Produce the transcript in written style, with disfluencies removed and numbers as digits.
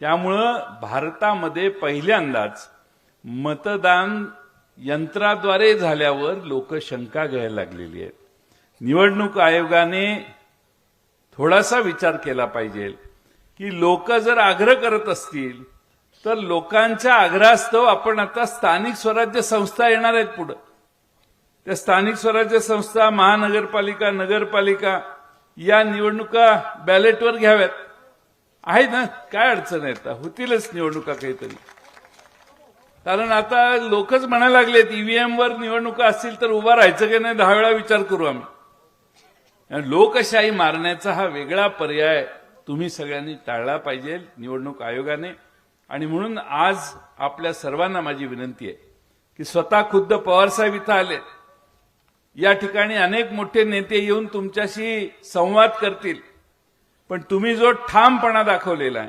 त्यामुळं भारतामध्ये पहिल्यांदाच मतदान यंत्राद्वारे झाल्यावर लोक शंका घ्यायला लागलेली आहेत. निवडणूक आयोगाने थोडासा विचार केला पाहिजे की लोक जर आग्रह करत असतील तर लोकांच्या आग्रहास्तव आपण आता स्थानिक स्वराज्य संस्था येणार आहेत पुढे. त्या स्थानिक स्वराज्य संस्था, महानगरपालिका, नगरपालिका या निवडणुका बॅलेटवर घ्याव्यात. आहे ना, काय अडचण आहे? होतीलच निवडणुका काहीतरी. कारण आता लोकच म्हणायला लागलेत ईव्हीएम वर निवडणुका असतील तर उभा राहायचं की नाही 10 वेळा विचार करू आम्ही. लोकशाही मारण्याचा हा वेगळा पर्याय तुम्ही सगळ्यांनी टाळला पाहिजे निवडणूक आयोगाने. आणि म्हणून आज आपल्या सर्वांना माझी विनंती आहे की स्वतः खुद्द पवारसाहेब इथं आले. या ठिकाणी अनेक मोठे नेते येऊन तुमच्याशी संवाद करतील, पण तुम्ही जो ठामपणा दाखवलेला आहे